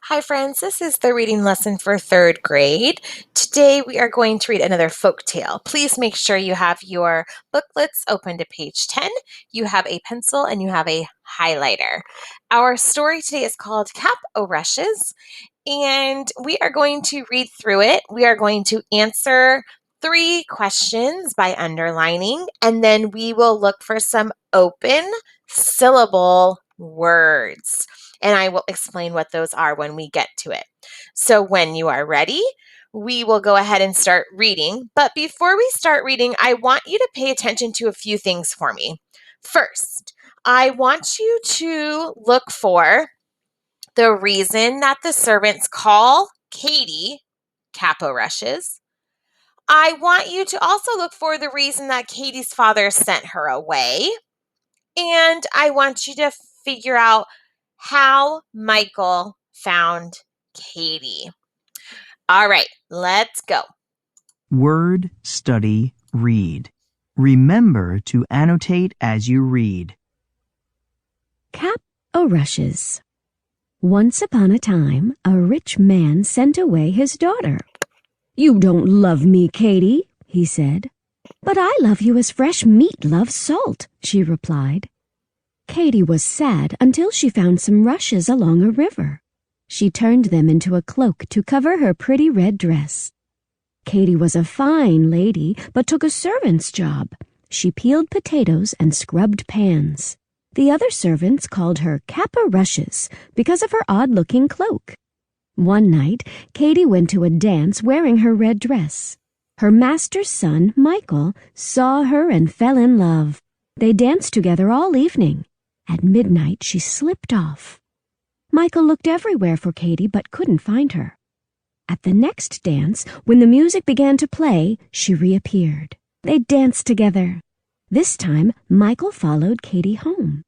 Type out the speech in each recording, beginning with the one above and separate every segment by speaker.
Speaker 1: Hi, friends. This is the reading lesson for third grade. Today we are going to read another folk tale. Please make sure you have your booklets open to page 10. You have a pencil and you have a highlighter. Our story today is called Cap o' Rushes, and we are going to read through it. We are going to answer 3 questions by underlining, and then we will look for some open syllable words. And I will explain what those are when we get to it. So when you are ready, we will go ahead and start reading. But before we start reading, I want you to pay attention to a few things for me. First, I want you to look for the reason that the servants call Katie Capo Rushes. I want you to also look for the reason that Katie's father sent her away. And I want you to figure out how Michael found Katie. All right, let's go.
Speaker 2: Word, study, read. Remember to annotate as you read.
Speaker 3: Cap o' Rushes. Once upon a time, a rich man sent away his daughter. "You don't love me, Katie," he said. "But I love you as fresh meat loves salt," she replied. Katie was sad until she found some rushes along a river. She turned them into a cloak to cover her pretty red dress. Katie was a fine lady, but took a servant's job. She peeled potatoes and scrubbed pans. The other servants called her Cap o' Rushes because of her odd-looking cloak. One night, Katie went to a dance wearing her red dress. Her master's son, Michael, saw her and fell in love. They danced together all evening. At midnight, she slipped off. Michael looked everywhere for Katie but couldn't find her. At the next dance, when the music began to play, she reappeared. They danced together. This time, Michael followed Katie home.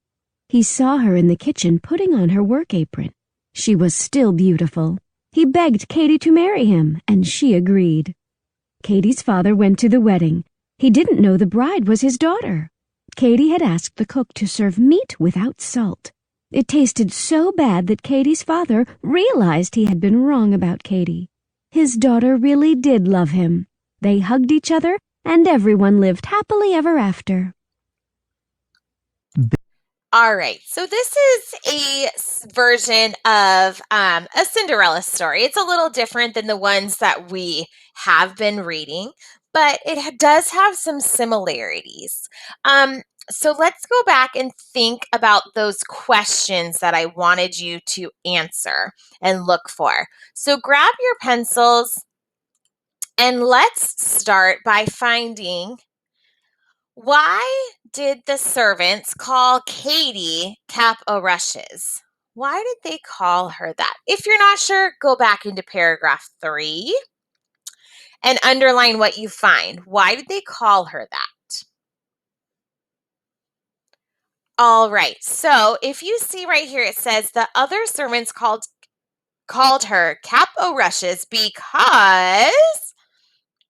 Speaker 3: He saw her in the kitchen putting on her work apron. She was still beautiful. He begged Katie to marry him, and she agreed. Katie's father went to the wedding. He didn't know the bride was his daughter. Katie had asked the cook to serve meat without salt. It tasted so bad that Katie's father realized he had been wrong about Katie. His daughter really did love him. They hugged each other, and everyone lived happily ever after.
Speaker 1: All right, so this is a version of a Cinderella story. It's a little different than the ones that we have been reading, but it does have some similarities. So let's go back and think about those questions that I wanted you to answer and look for. So grab your pencils and let's start by finding, why did the servants call Katie Cap o' Rushes? Why did they call her that? If you're not sure, go back into paragraph 3 and underline what you find. Why did they call her that? All right, so if you see right here, it says the other servants called her Cap o' Rushes because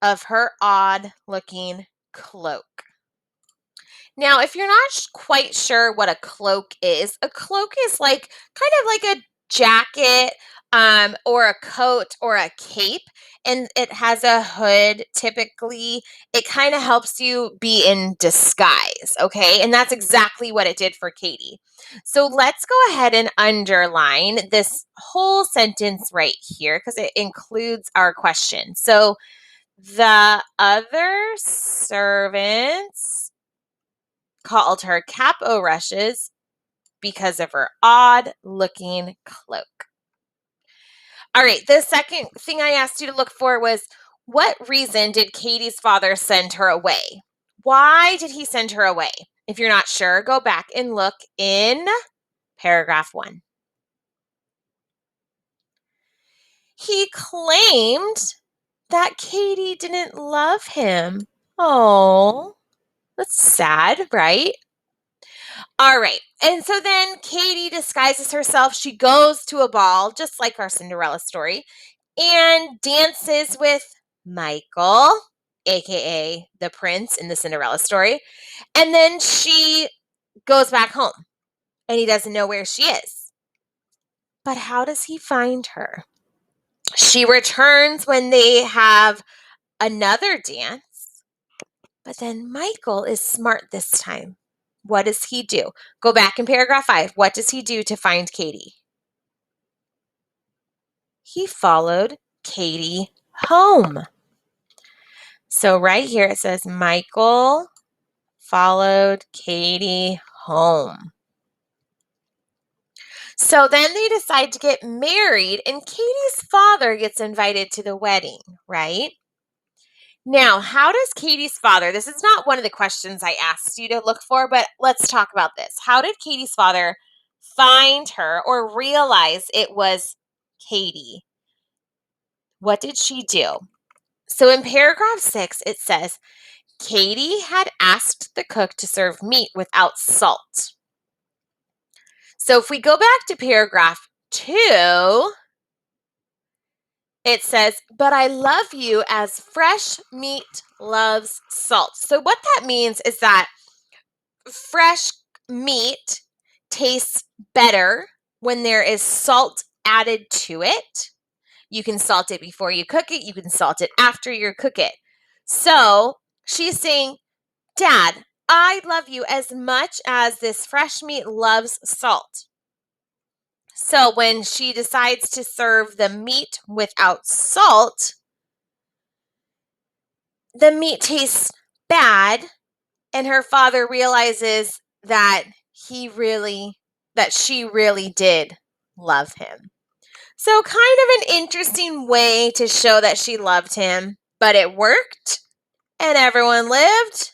Speaker 1: of her odd-looking cloak. Now, if you're not quite sure what a cloak is like kind of like a jacket or a coat or a cape, and it has a hood typically. It kind of helps you be in disguise, okay? And that's exactly what it did for Katie. So let's go ahead and underline this whole sentence right here because it includes our question. So the other servants called her Cap o' Rushes because of her odd-looking cloak. All right, the second thing I asked you to look for was, what reason did Katie's father send her away? Why did he send her away? If you're not sure, go back and look in paragraph 1. He claimed that Katie didn't love him. Oh, that's sad, right? All right. And so then Katie disguises herself. She goes to a ball, just like our Cinderella story, and dances with Michael, aka the prince in the Cinderella story. And then she goes back home and he doesn't know where she is. But how does he find her? She returns when they have another dance, but then Michael is smart this time. What does he do? Go back in paragraph 5. What does he do to find Katie? He followed Katie home. So right here it says Michael followed Katie home. So then they decide to get married, and Katie's father gets invited to the wedding, right? Now, how does Katie's father, this is not one of the questions I asked you to look for, but let's talk about this. How did Katie's father find her or realize it was Katie? What did she do? So in paragraph 6, it says, Katie had asked the cook to serve meat without salt. So if we go back to paragraph 2, it says, but I love you as fresh meat loves salt. So what that means is that fresh meat tastes better when there is salt added to it. You can salt it before you cook it. You can salt it after you cook it. So she's saying, Dad, I love you as much as this fresh meat loves salt. So when she decides to serve the meat without salt, the meat tastes bad, and her father realizes that she really did love him. So kind of an interesting way to show that she loved him, but it worked, and everyone lived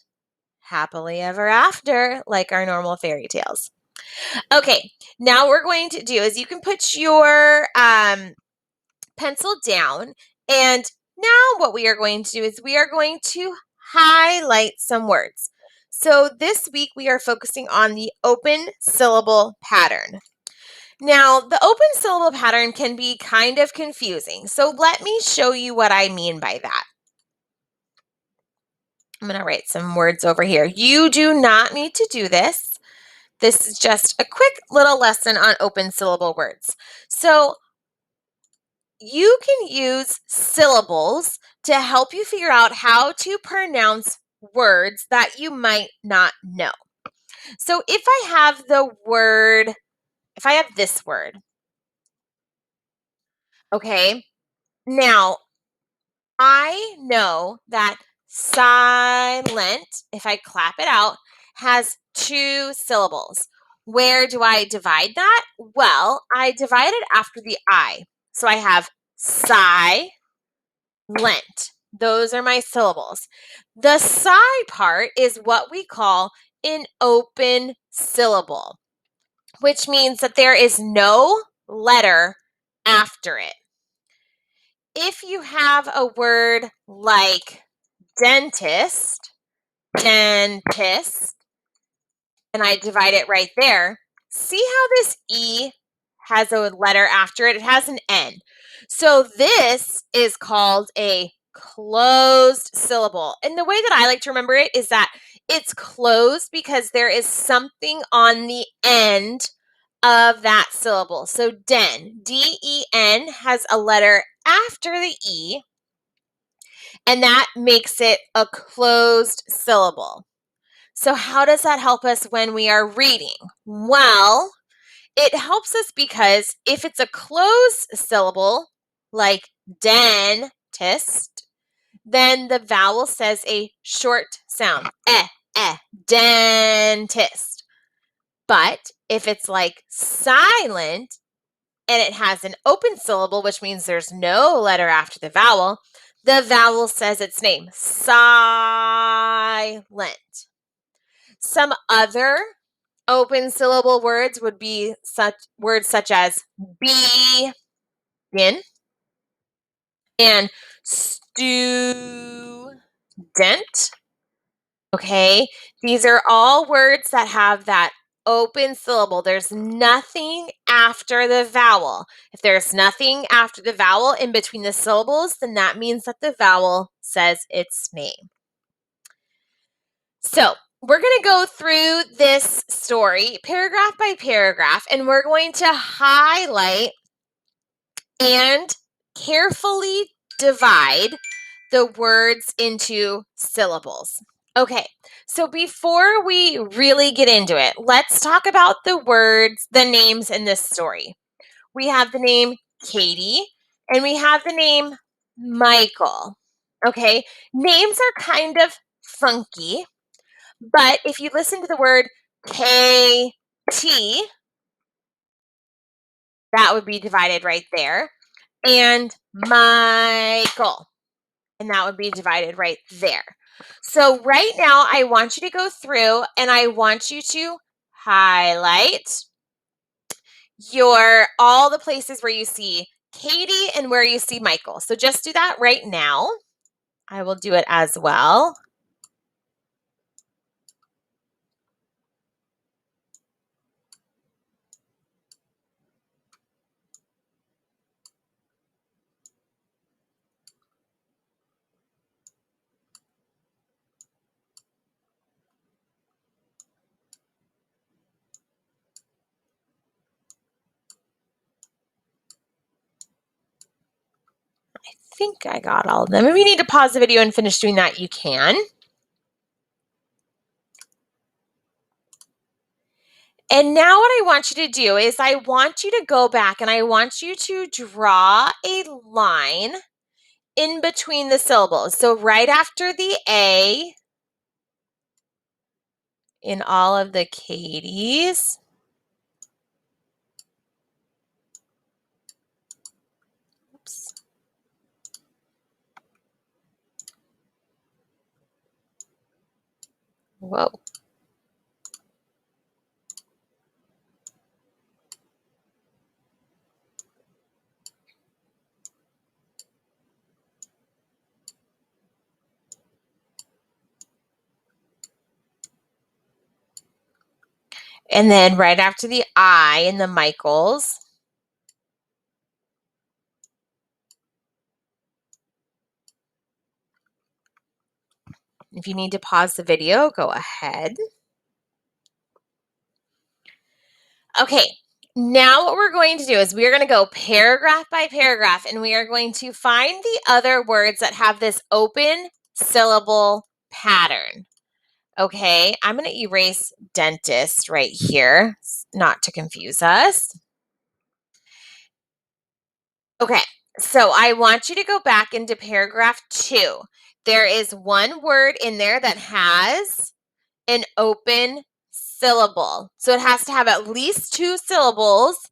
Speaker 1: happily ever after, like our normal fairy tales. Okay, now we're going to do is you can put your pencil down, and now what we are going to do is we are going to highlight some words. So this week we are focusing on the open syllable pattern. Now, the open syllable pattern can be kind of confusing, so let me show you what I mean by that. I'm going to write some words over here. You do not need to do this. This is just a quick little lesson on open syllable words. So you can use syllables to help you figure out how to pronounce words that you might not know. So if I have this word, okay, now I know that silent, if I clap it out, has 2 syllables. Where do I divide that? Well, I divide it after the I. So I have silent. Those are my syllables. The sigh part is what we call an open syllable, which means that there is no letter after it. If you have a word like dentist, and I divide it right there, see how this E has a letter after it? It has an N. So this is called a closed syllable. And the way that I like to remember it is that it's closed because there is something on the end of that syllable. So den, D-E-N, has a letter after the E, and that makes it a closed syllable. So how does that help us when we are reading? Well, it helps us because if it's a closed syllable, like dentist, then the vowel says a short sound, dentist. But if it's like silent and it has an open syllable, which means there's no letter after the vowel says its name, silent. Some other open syllable words would be words such as begin and student. Okay, these are all words that have that open syllable. There's nothing after the vowel. If there's nothing after the vowel in between the syllables, then that means that the vowel says its name. So we're going to go through this story paragraph by paragraph, and we're going to highlight and carefully divide the words into syllables. Okay, so before we really get into it, let's talk about the words, the names in this story. We have the name Katie, and we have the name Michael. Okay, names are kind of funky, but if you listen to the word KT, that would be divided right there, and Michael, and that would be divided right there. So right now, I want you to go through and I want you to highlight all the places where you see Katie and where you see Michael. So just do that right now. I will do it as well. I think I got all of them. If you need to pause the video and finish doing that, you can. And now what I want you to do is I want you to go back and I want you to draw a line in between the syllables. So right after the A in all of the Katies. Oops. Whoa. And then right after the I in the Michaels. If you need to pause the video, go ahead. Okay, now what we're going to do is we're going to go paragraph by paragraph, and we are going to find the other words that have this open syllable pattern. Okay, I'm going to erase dentist right here, not to confuse us. Okay, so I want you to go back into paragraph 2. There is one word in there that has an open syllable. So it has to have at least 2 syllables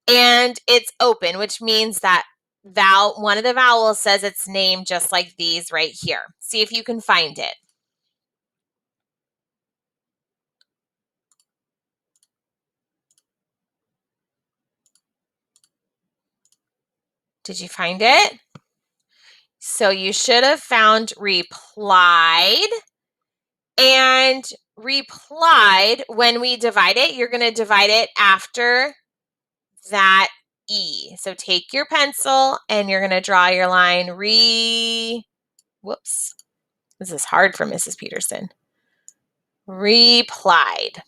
Speaker 1: and it's open, which means that one of the vowels says its name just like these right here. See if you can find it. Did you find it? So you should have found replied. And replied, when we divide it, you're going to divide it after that E. So take your pencil and you're going to draw your line. Whoops. This is hard for Mrs. Peterson. Replied.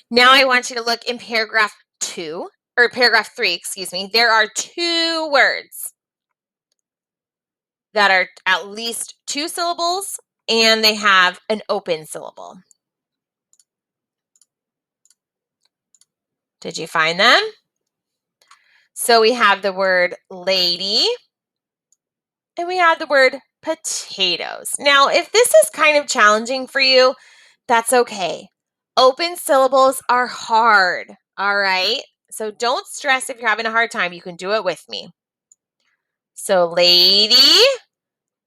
Speaker 1: Now I want you to look in paragraph 2, or paragraph 3, excuse me. There are 2 words that are at least 2 syllables and they have an open syllable. Did you find them? So we have the word lady and we have the word potatoes. Now, if this is kind of challenging for you, that's okay. Open syllables are hard, all right? So don't stress if you're having a hard time. You can do it with me. So lady,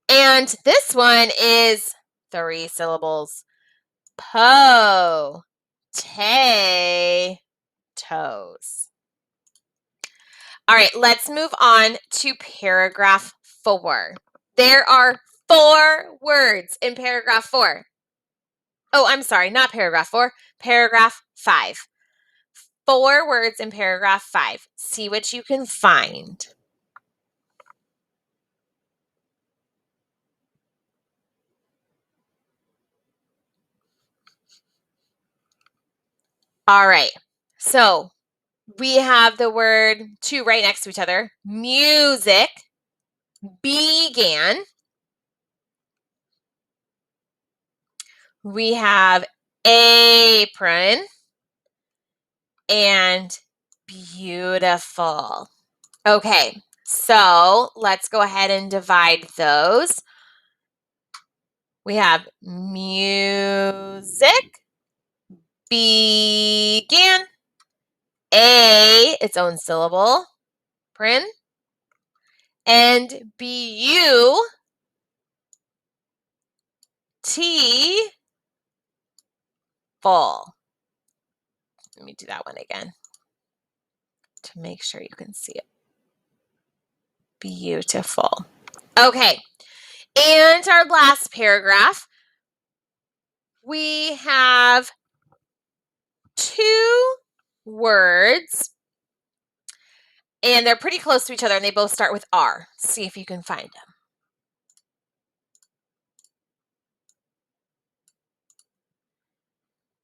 Speaker 1: and this one is 3 syllables. Potatoes. All right, let's move on to paragraph 4. There are 4 words in paragraph 4. Oh, I'm sorry, not paragraph 4, paragraph 5. 4 words in paragraph 5. See what you can find. All right. So we have the word two right next to each other. Music began. We have apron and beautiful. Okay, so let's go ahead and divide those. We have music began, a, its own syllable, print, and beautiful. Let me do that one again to make sure you can see it. Beautiful. Okay, and our last paragraph, we have two words, and they're pretty close to each other, and they both start with R. See if you can find them.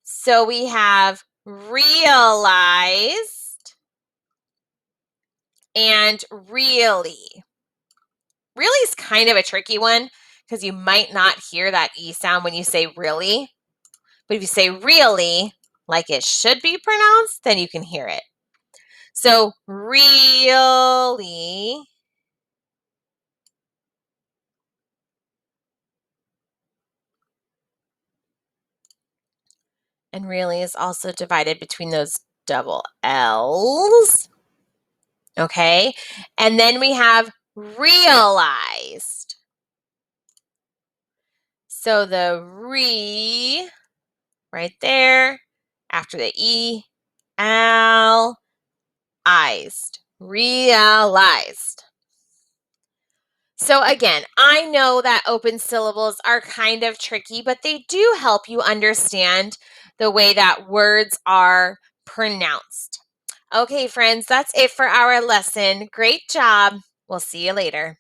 Speaker 1: So we have realized and really. Really is kind of a tricky one because you might not hear that E sound when you say really. But if you say really, like it should be pronounced, then you can hear it. So really. And really is also divided between those double L's. Okay. And then we have realized. So the right there after the E, realized. So again, I know that open syllables are kind of tricky, but they do help you understand the way that words are pronounced. Okay, friends, that's it for our lesson. Great job. We'll see you later.